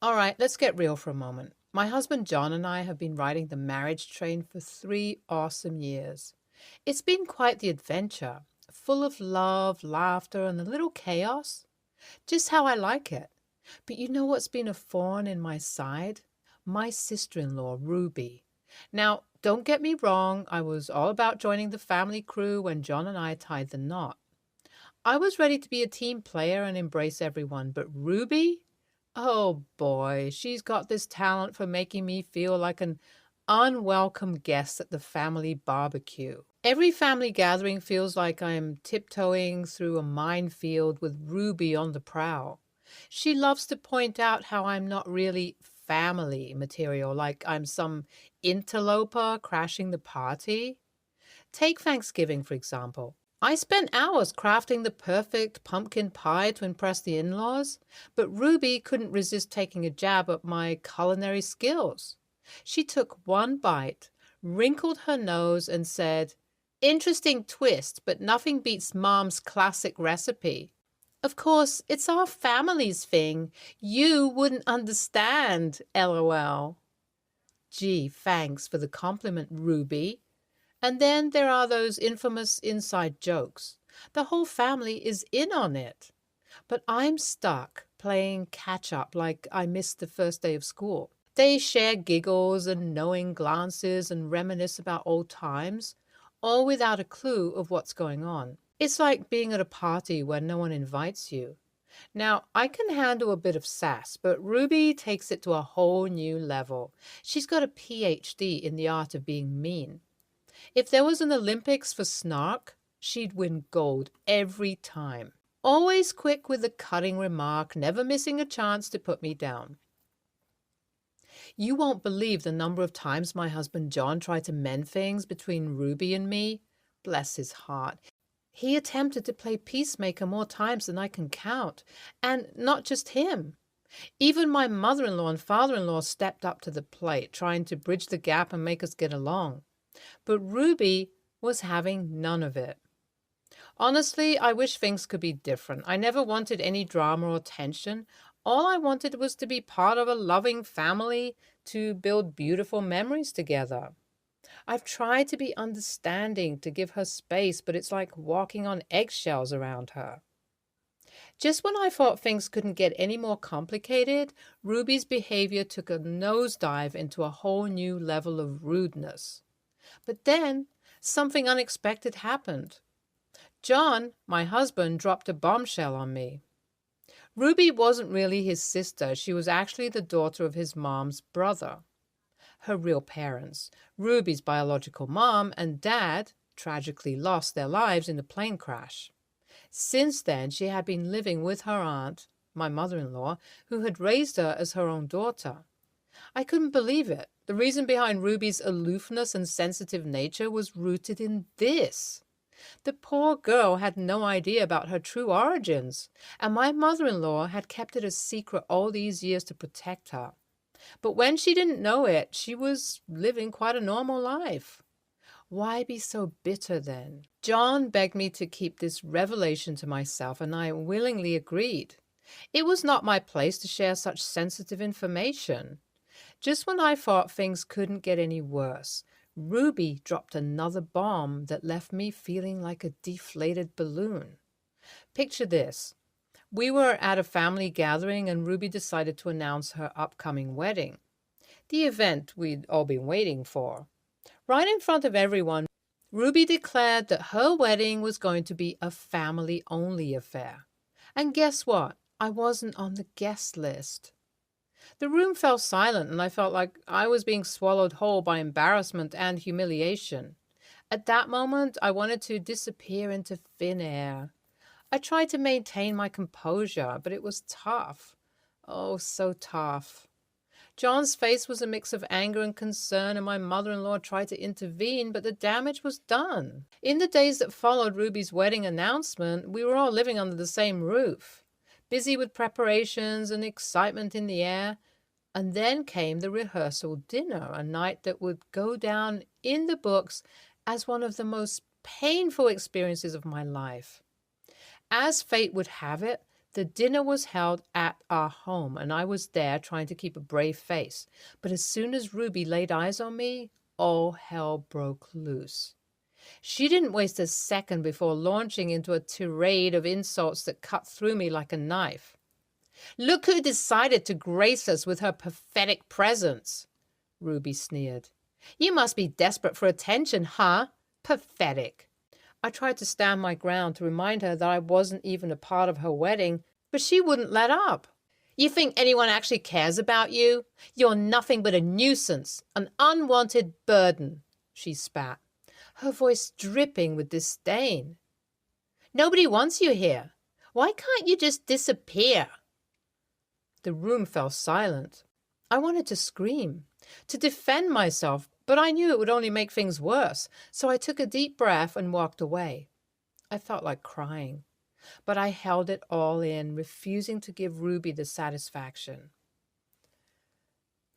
All right, let's get real for a moment. My husband John and I have been riding the marriage train for 3 awesome years. It's been quite the adventure, full of love, laughter, and a little chaos. Just how I like it. But you know what's been a thorn in my side? My sister in law, Ruby. Now, don't get me wrong, I was all about joining the family crew when John and I tied the knot. I was ready to be a team player and embrace everyone, but Ruby? Oh boy, she's got this talent for making me feel like an unwelcome guest at the family barbecue. Every family gathering feels like I'm tiptoeing through a minefield with Ruby on the prowl. She loves to point out how I'm not really family material, like I'm some interloper crashing the party. Take Thanksgiving, for example. I spent hours crafting the perfect pumpkin pie to impress the in laws, but Ruby couldn't resist taking a jab at my culinary skills. She took one bite, wrinkled her nose, and said, "Interesting twist, but nothing beats Mom's classic recipe." Of course, it's our family's thing. You wouldn't understand, LOL. Gee, thanks for the compliment, Ruby. And then there are those infamous inside jokes. The whole family is in on it. But I'm stuck playing catch up like I missed the first day of school. They share giggles and knowing glances and reminisce about old times, all without a clue of what's going on. It's like being at a party where no one invites you. Now, I can handle a bit of sass, but Ruby takes it to a whole new level. She's got a PhD in the art of being mean. If there was an Olympics for snark, she'd win gold every time. Always quick with a cutting remark, never missing a chance to put me down. You won't believe the number of times my husband John tried to mend things between Ruby and me. Bless his heart. He attempted to play peacemaker more times than I can count. And not just him. Even my mother-in-law and father-in-law stepped up to the plate, trying to bridge the gap and make us get along. But Ruby was having none of it. Honestly, I wish things could be different. I never wanted any drama or tension. All I wanted was to be part of a loving family, to build beautiful memories together. I've tried to be understanding, to give her space, but it's like walking on eggshells around her. Just when I thought things couldn't get any more complicated, Ruby's behavior took a nosedive into a whole new level of rudeness. But then something unexpected happened. John, my husband, dropped a bombshell on me. Ruby wasn't really his sister. She was actually the daughter of his mom's brother. Her real parents, Ruby's biological mom and dad, tragically lost their lives in a plane crash. Since then, she had been living with her aunt, my mother-in-law, who had raised her as her own daughter. I couldn't believe it. The reason behind Ruby's aloofness and sensitive nature was rooted in this. The poor girl had no idea about her true origins, and my mother-in-law had kept it a secret all these years to protect her. But when she didn't know it, she was living quite a normal life. Why be so bitter then? John begged me to keep this revelation to myself, and I willingly agreed. It was not my place to share such sensitive information. Just when I thought things couldn't get any worse, Ruby dropped another bomb that left me feeling like a deflated balloon. Picture this. We were at a family gathering and Ruby decided to announce her upcoming wedding. The event we'd all been waiting for. Right in front of everyone, Ruby declared that her wedding was going to be a family-only affair. And guess what? I wasn't on the guest list. The room fell silent and I felt like I was being swallowed whole by embarrassment and humiliation. At that moment, I wanted to disappear into thin air. I tried to maintain my composure, but it was tough. Oh, so tough. John's face was a mix of anger and concern, and my mother-in-law tried to intervene, but the damage was done. In the days that followed Ruby's wedding announcement, we were all living under the same roof, busy with preparations and excitement in the air. And then came the rehearsal dinner, a night that would go down in the books as one of the most painful experiences of my life. As fate would have it, The dinner was held at our home, and I was there trying to keep a brave face. But as soon as Ruby laid eyes on me, all hell broke loose. She didn't waste a second before launching into a tirade of insults that cut through me like a knife. "Look who decided to grace us with her pathetic presence," Ruby sneered. "You must be desperate for attention, huh? Pathetic." I tried to stand my ground to remind her that I wasn't even a part of her wedding, but she wouldn't let up. "You think anyone actually cares about you? You're nothing but a nuisance, an unwanted burden," she spat, her voice dripping with disdain. "Nobody wants you here. Why can't you just disappear?" The room fell silent. I wanted to scream, to defend myself, but I knew it would only make things worse, so I took a deep breath and walked away. I felt like crying, but I held it all in, refusing to give Ruby the satisfaction.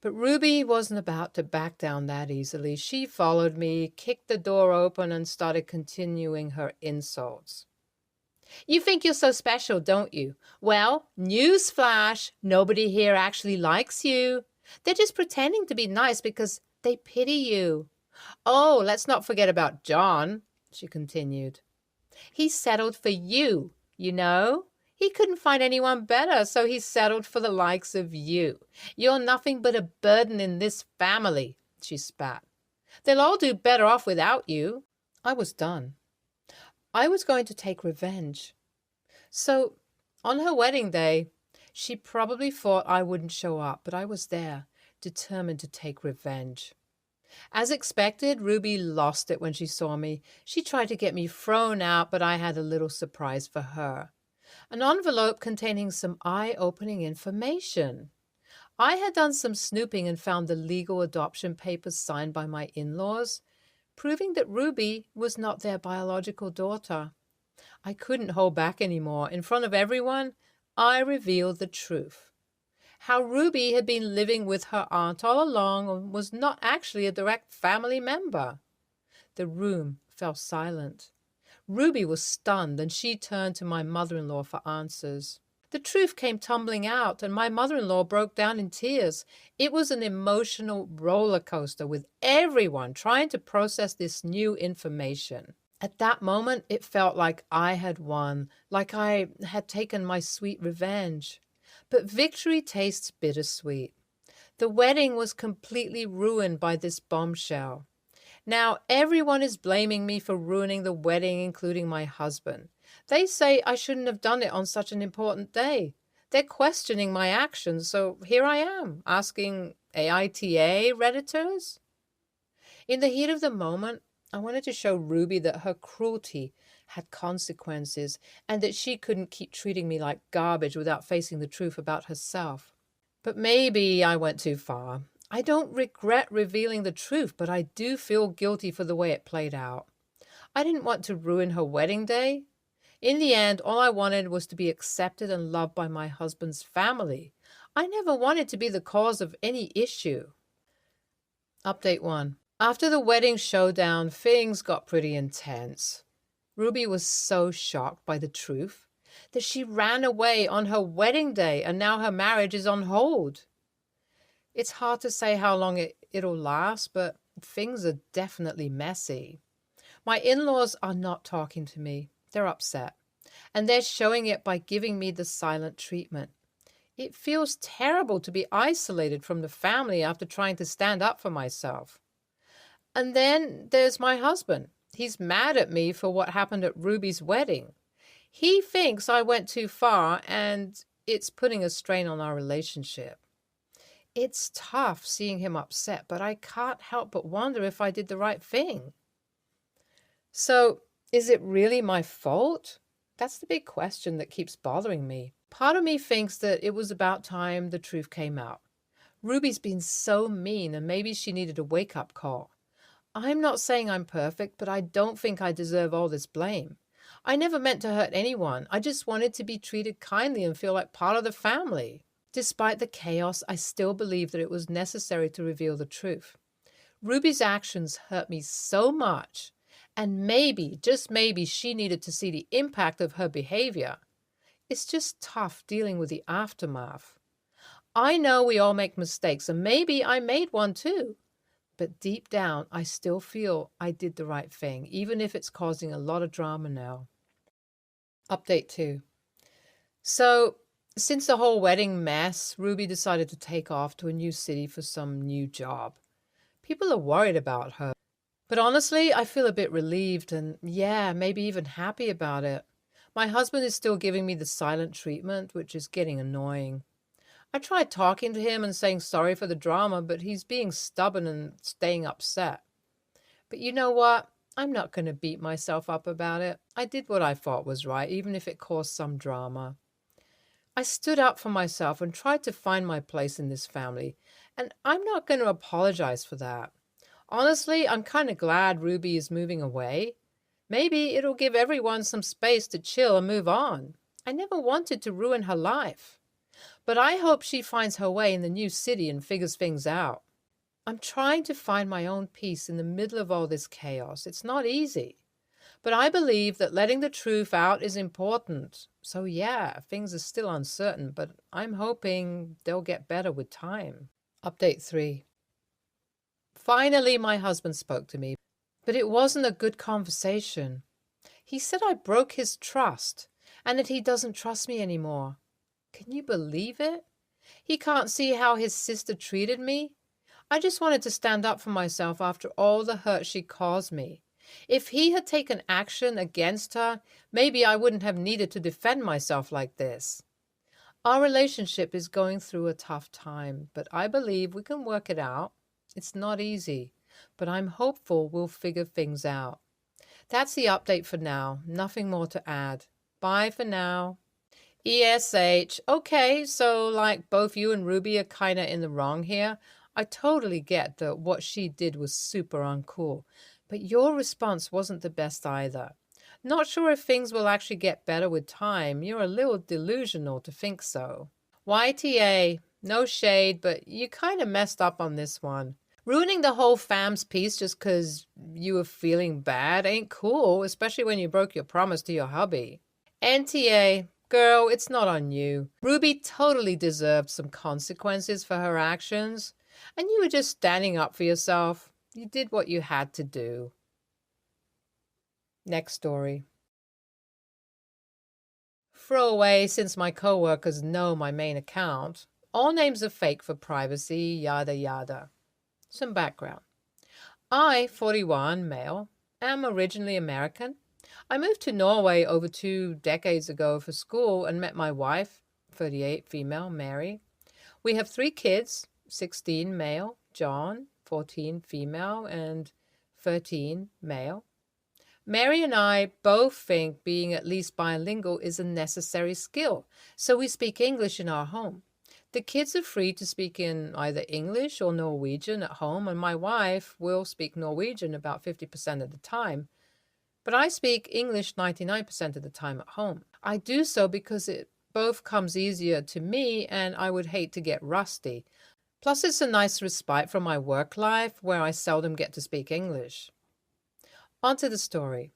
But Ruby wasn't about to back down that easily. She followed me, kicked the door open, and started continuing her insults. "You think you're so special, don't you? Well, newsflash, nobody here actually likes you. They're just pretending to be nice because they pity you. Oh, let's not forget about John," she continued. "He settled for you, you know. He couldn't find anyone better, so he settled for the likes of you. You're nothing but a burden in this family," she spat. "They'll all do better off without you." I was done. I was going to take revenge. So, on her wedding day, she probably thought I wouldn't show up, but I was there, determined to take revenge. As expected, Ruby lost it when she saw me. She tried to get me thrown out, but I had a little surprise for her. An envelope containing some eye-opening information. I had done some snooping and found the legal adoption papers signed by my in-laws, proving that Ruby was not their biological daughter. I couldn't hold back anymore. In front of everyone, I revealed the truth. How Ruby had been living with her aunt all along and was not actually a direct family member. The room fell silent. Ruby was stunned, and she turned to my mother-in-law for answers. The truth came tumbling out, and my mother-in-law broke down in tears. It was an emotional roller coaster with everyone trying to process this new information. At that moment, it felt like I had won, like I had taken my sweet revenge. But victory tastes bittersweet. The wedding was completely ruined by this bombshell. Now everyone is blaming me for ruining the wedding, including my husband. They say I shouldn't have done it on such an important day. They're questioning my actions, so here I am, asking aita redditors. In the heat of the moment, I wanted to show Ruby that her cruelty had consequences and that she couldn't keep treating me like garbage without facing the truth about herself. But maybe I went too far. I don't regret revealing the truth, but I do feel guilty for the way it played out. I didn't want to ruin her wedding day. In the end, all I wanted was to be accepted and loved by my husband's family. I never wanted to be the cause of any issue. Update 1. After the wedding showdown, things got pretty intense. Ruby was so shocked by the truth that she ran away on her wedding day, and now her marriage is on hold. It's hard to say how long it'll last, but things are definitely messy. My in-laws are not talking to me. They're upset, and they're showing it by giving me the silent treatment. It feels terrible to be isolated from the family after trying to stand up for myself. And then there's my husband. He's mad at me for what happened at Ruby's wedding. He thinks I went too far, and it's putting a strain on our relationship. It's tough seeing him upset, but I can't help but wonder if I did the right thing. So, is it really my fault? That's the big question that keeps bothering me. Part of me thinks that it was about time the truth came out. Ruby's been so mean, and maybe she needed a wake-up call. I'm not saying I'm perfect, but I don't think I deserve all this blame. I never meant to hurt anyone. I just wanted to be treated kindly and feel like part of the family. Despite the chaos, I still believe that it was necessary to reveal the truth. Ruby's actions hurt me so much, and maybe, just maybe, she needed to see the impact of her behavior. It's just tough dealing with the aftermath. I know we all make mistakes, and maybe I made one too. But deep down, I still feel I did the right thing, even if it's causing a lot of drama now. Update 2. So, since the whole wedding mess, Ruby decided to take off to a new city for some new job. People are worried about her. But honestly, I feel a bit relieved and, yeah, maybe even happy about it. My husband is still giving me the silent treatment, which is getting annoying. I tried talking to him and saying sorry for the drama, but he's being stubborn and staying upset. But you know what? I'm not going to beat myself up about it. I did what I thought was right, even if it caused some drama. I stood up for myself and tried to find my place in this family, and I'm not going to apologize for that. Honestly, I'm kind of glad Ruby is moving away. Maybe it'll give everyone some space to chill and move on. I never wanted to ruin her life. But I hope she finds her way in the new city and figures things out. I'm trying to find my own peace in the middle of all this chaos. It's not easy. But I believe that letting the truth out is important. So yeah, things are still uncertain, but I'm hoping they'll get better with time. Update 3. Finally, my husband spoke to me, but it wasn't a good conversation. He said I broke his trust and that he doesn't trust me anymore. Can you believe it? He can't see how his sister treated me. I just wanted to stand up for myself after all the hurt she caused me. If he had taken action against her, maybe I wouldn't have needed to defend myself like this. Our relationship is going through a tough time, but I believe we can work it out. It's not easy, but I'm hopeful we'll figure things out. That's the update for now. Nothing more to add. Bye for now. ESH. Okay, so like both you and Ruby are kind of in the wrong here. I totally get that what she did was super uncool, but your response wasn't the best either. Not sure if things will actually get better with time. You're a little delusional to think so. YTA, no shade, but you kind of messed up on this one. Ruining the whole fam's peace just because you were feeling bad ain't cool, especially when you broke your promise to your hubby. NTA, girl, it's not on you. Ruby totally deserved some consequences for her actions, and you were just standing up for yourself. You did what you had to do. Next story. Throwaway, since my coworkers know my main account. All names are fake for privacy, yada yada. Some background. I, 41, male, am originally American. I moved to Norway over 2 decades ago for school and met my wife, 38, female, Mary. We have 3 kids, 16, male, John, 14, female, and 13, male. Mary and I both think being at least bilingual is a necessary skill, so we speak English in our home. The kids are free to speak in either English or Norwegian at home, and my wife will speak Norwegian about 50% of the time. But I speak English 99% of the time at home. I do so because it both comes easier to me and I would hate to get rusty. Plus, it's a nice respite from my work life where I seldom get to speak English. On to the story.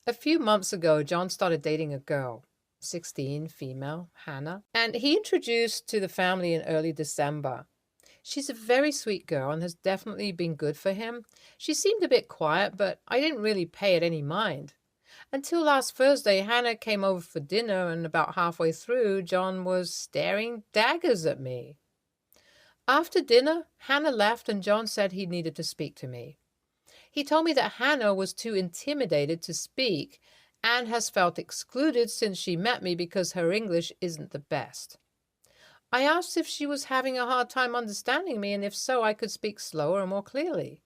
A few months ago, John started dating a girl, 16, female, Hannah, and he introduced to the family in early December. She's a very sweet girl and has definitely been good for him. She seemed a bit quiet, but I didn't really pay it any mind. Until last Thursday, Hannah came over for dinner, and about halfway through, John was staring daggers at me. After dinner, Hannah left and John said he needed to speak to me. He told me that Hannah was too intimidated to speak and has felt excluded since she met me because her English isn't the best. I asked if she was having a hard time understanding me, and if so, I could speak slower and more clearly.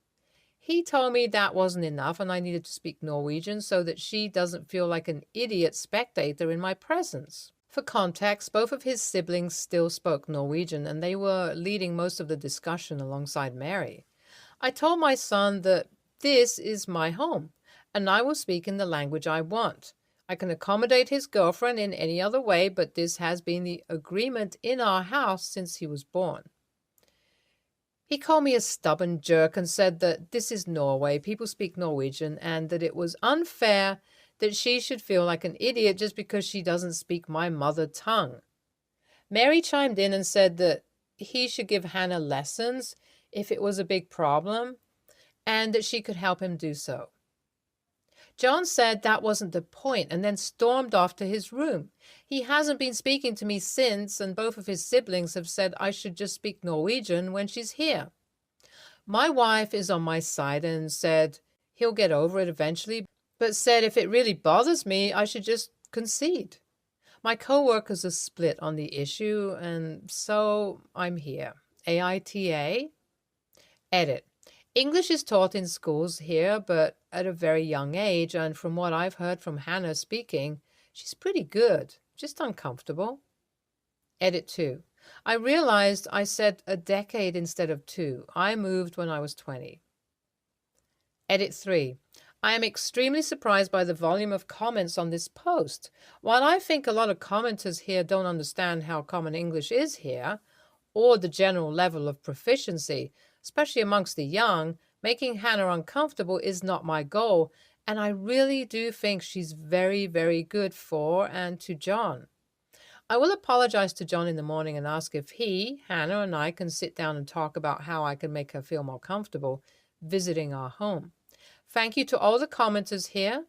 He told me that wasn't enough and I needed to speak Norwegian so that she doesn't feel like an idiot spectator in my presence. For context, both of his siblings still spoke Norwegian and they were leading most of the discussion alongside Mary. I told my son that this is my home and I will speak in the language I want. I can accommodate his girlfriend in any other way, but this has been the agreement in our house since he was born. He called me a stubborn jerk and said that this is Norway, people speak Norwegian, and that it was unfair that she should feel like an idiot just because she doesn't speak my mother tongue. Mary chimed in and said that he should give Hannah lessons if it was a big problem, and that she could help him do so. John said that wasn't the point and then stormed off to his room. He hasn't been speaking to me since, and both of his siblings have said I should just speak Norwegian when she's here. My wife is on my side and said he'll get over it eventually, but said if it really bothers me, I should just concede. My co-workers are split on the issue, and so I'm here. AITA. Edit. English is taught in schools here, but at a very young age, and from what I've heard from Hannah speaking, she's pretty good, just uncomfortable. Edit 2. I realized I said a decade instead of 2. I moved when I was 20. Edit 3. I am extremely surprised by the volume of comments on this post. While I think a lot of commenters here don't understand how common English is here, or the general level of proficiency, especially amongst the young, making Hannah uncomfortable is not my goal, and I really do think she's very, very good for and to John. I will apologize to John in the morning and ask if he, Hannah, and I can sit down and talk about how I can make her feel more comfortable visiting our home. Thank you to all the commenters here,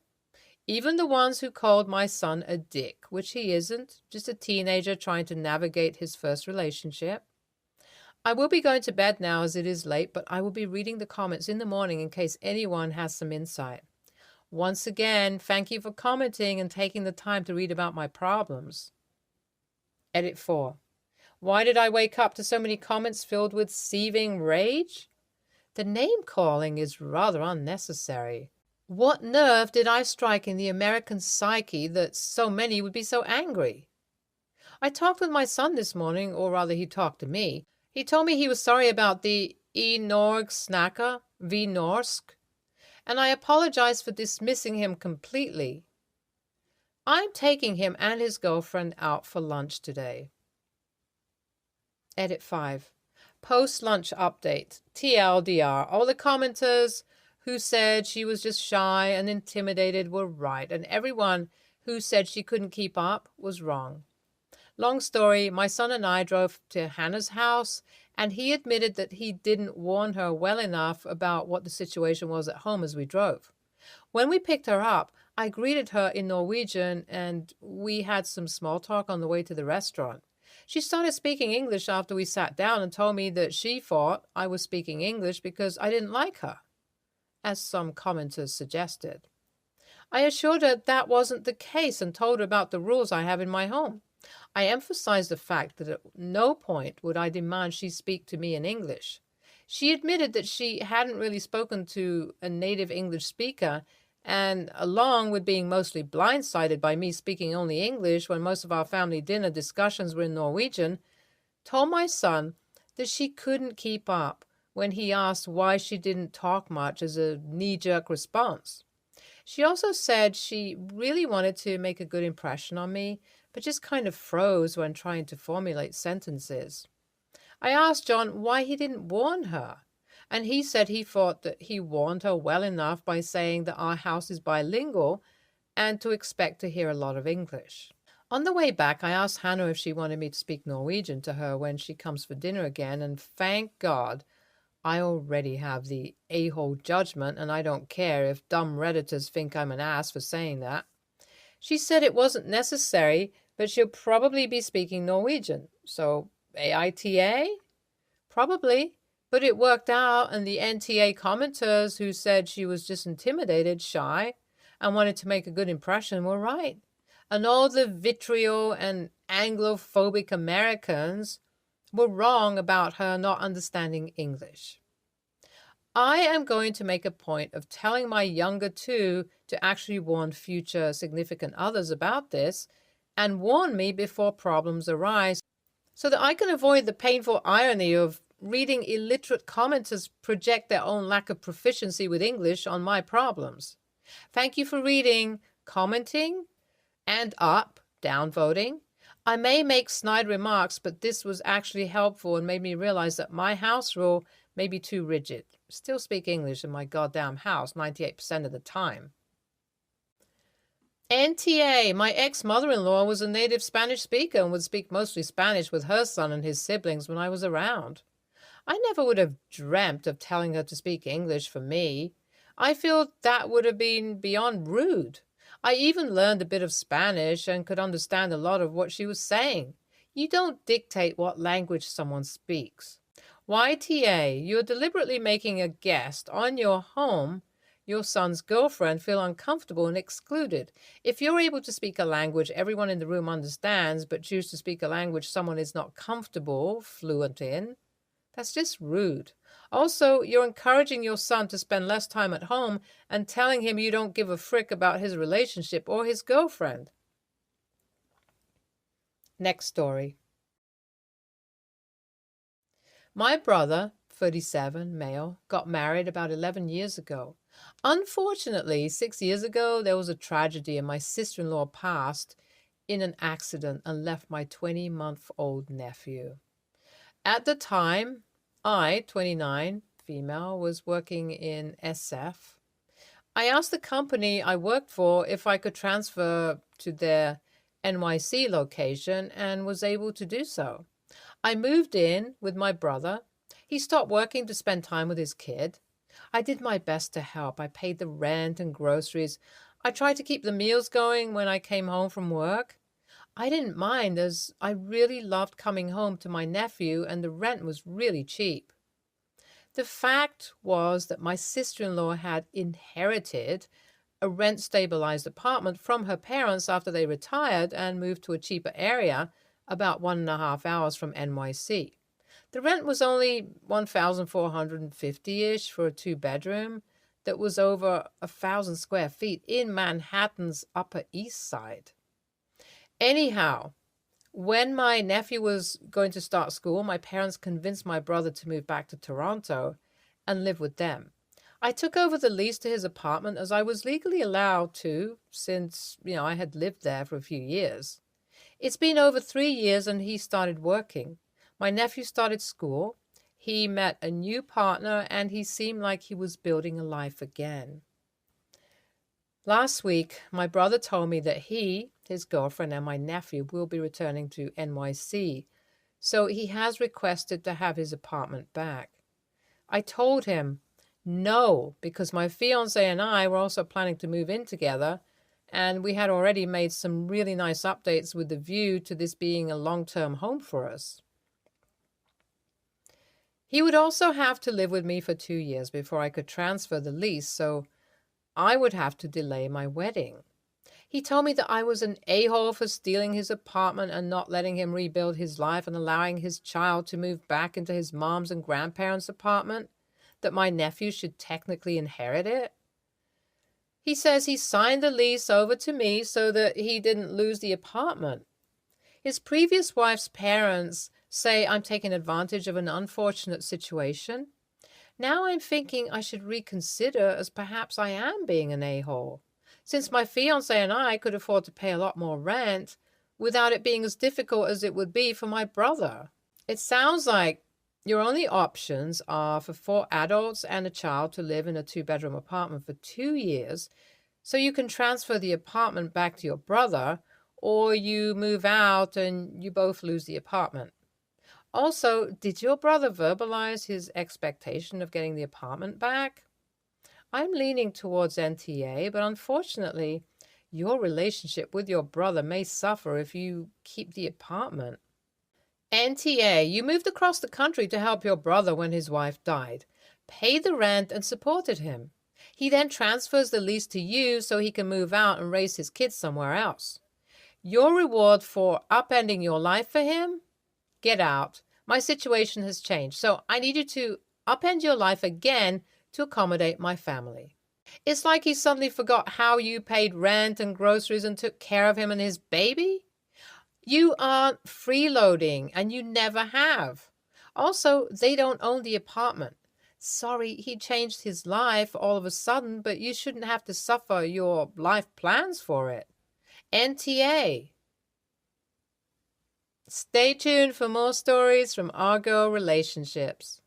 even the ones who called my son a dick, which he isn't, just a teenager trying to navigate his first relationship. I will be going to bed now as it is late, but I will be reading the comments in the morning in case anyone has some insight. Once again, thank you for commenting and taking the time to read about my problems. Edit 4. Why did I wake up to so many comments filled with seething rage? The name-calling is rather unnecessary. What nerve did I strike in the American psyche that so many would be so angry? I talked with my son this morning, or rather he talked to me. He told me he was sorry about the Norg snacker, v Norsk, and I apologized for dismissing him completely. I'm taking him and his girlfriend out for lunch today. Edit 5. Post-lunch update. TLDR. All the commenters who said she was just shy and intimidated were right, and everyone who said she couldn't keep up was wrong. Long story, my son and I drove to Hannah's house, and he admitted that he didn't warn her well enough about what the situation was at home as we drove. When we picked her up, I greeted her in Norwegian, and we had some small talk on the way to the restaurant. She started speaking English after we sat down and told me that she thought I was speaking English because I didn't like her, as some commenters suggested. I assured her that wasn't the case and told her about the rules I have in my home. I emphasized the fact that at no point would I demand she speak to me in English. She admitted that she hadn't really spoken to a native English speaker, and along with being mostly blindsided by me speaking only English when most of our family dinner discussions were in Norwegian, told my son that she couldn't keep up when he asked why she didn't talk much as a knee-jerk response. She also said she really wanted to make a good impression on me, but just kind of froze when trying to formulate sentences. I asked John why he didn't warn her, and he said he thought that he warned her well enough by saying that our house is bilingual and to expect to hear a lot of English. On the way back, I asked Hannah if she wanted me to speak Norwegian to her when she comes for dinner again, and thank God, I already have the a-hole judgment, and I don't care if dumb Redditors think I'm an ass for saying that. She said it wasn't necessary, but she'll probably be speaking Norwegian. So, AITA? Probably. But it worked out, and the NTA commenters who said she was just intimidated, shy, and wanted to make a good impression were right. And all the vitriol and Anglophobic Americans were wrong about her not understanding English. I am going to make a point of telling my younger two to actually warn future significant others about this and warn me before problems arise so that I can avoid the painful irony of reading illiterate commenters project their own lack of proficiency with English on my problems. Thank you for reading, commenting, and up, downvoting. I may make snide remarks, but this was actually helpful and made me realize that my house rule may be too rigid. Still speak English in my goddamn house 98% of the time. NTA, my ex-mother-in-law was a native Spanish speaker and would speak mostly Spanish with her son and his siblings when I was around. I never would have dreamt of telling her to speak English for me. I feel that would have been beyond rude. I even learned a bit of Spanish and could understand a lot of what she was saying. You don't dictate what language someone speaks. YTA, you're deliberately making a guest on your home, your son's girlfriend, feel uncomfortable and excluded. If you're able to speak a language everyone in the room understands, but choose to speak a language someone is not comfortable, fluent in, that's just rude. Also, you're encouraging your son to spend less time at home and telling him you don't give a frick about his relationship or his girlfriend. Next story. My brother, 37, male, got married about 11 years ago. Unfortunately, 6 years ago, there was a tragedy and my sister-in-law passed in an accident and left my 20-month-old nephew. At the time, I, 29, female, was working in SF. I asked the company I worked for if I could transfer to their NYC location and was able to do so. I moved in with my brother. He stopped working to spend time with his kid. I did my best to help. I paid the rent and groceries. I tried to keep the meals going when I came home from work. I didn't mind as I really loved coming home to my nephew and the rent was really cheap. The fact was that my sister-in-law had inherited a rent-stabilized apartment from her parents after they retired and moved to a cheaper area about 1.5 hours from NYC. The rent was only $1,450-ish for a 2-bedroom that was over 1,000 square feet in Manhattan's Upper East Side. Anyhow, when my nephew was going to start school, my parents convinced my brother to move back to Toronto and live with them. I took over the lease to his apartment as I was legally allowed to since, I had lived there for a few years. It's been over 3 years and he started working. My nephew started school. He met a new partner and he seemed like he was building a life again. Last week, my brother told me that he, his girlfriend, and my nephew will be returning to NYC, so he has requested to have his apartment back. I told him no, because my fiancé and I were also planning to move in together, and we had already made some really nice updates with the view to this being a long-term home for us. He would also have to live with me for 2 years before I could transfer the lease, so I would have to delay my wedding. He told me that I was an a-hole for stealing his apartment and not letting him rebuild his life and allowing his child to move back into his mom's and grandparents' apartment, that my nephew should technically inherit it. He says he signed the lease over to me so that he didn't lose the apartment. His previous wife's parents say I'm taking advantage of an unfortunate situation. Now I'm thinking I should reconsider as perhaps I am being an a-hole, since my fiancé and I could afford to pay a lot more rent without it being as difficult as it would be for my brother. It sounds like your only options are for 4 adults and a child to live in a 2-bedroom apartment for 2 years, so you can transfer the apartment back to your brother, or you move out and you both lose the apartment. Also, did your brother verbalize his expectation of getting the apartment back? I'm leaning towards NTA, but unfortunately, your relationship with your brother may suffer if you keep the apartment. NTA, you moved across the country to help your brother when his wife died, paid the rent and supported him. He then transfers the lease to you so he can move out and raise his kids somewhere else. Your reward for upending your life for him? Get out. My situation has changed, so I need you to upend your life again to accommodate my family. It's like he suddenly forgot how you paid rent and groceries and took care of him and his baby. You aren't freeloading, and you never have. Also, they don't own the apartment. Sorry, he changed his life all of a sudden, but you shouldn't have to suffer your life plans for it. NTA. Stay tuned for more stories from our girl relationships.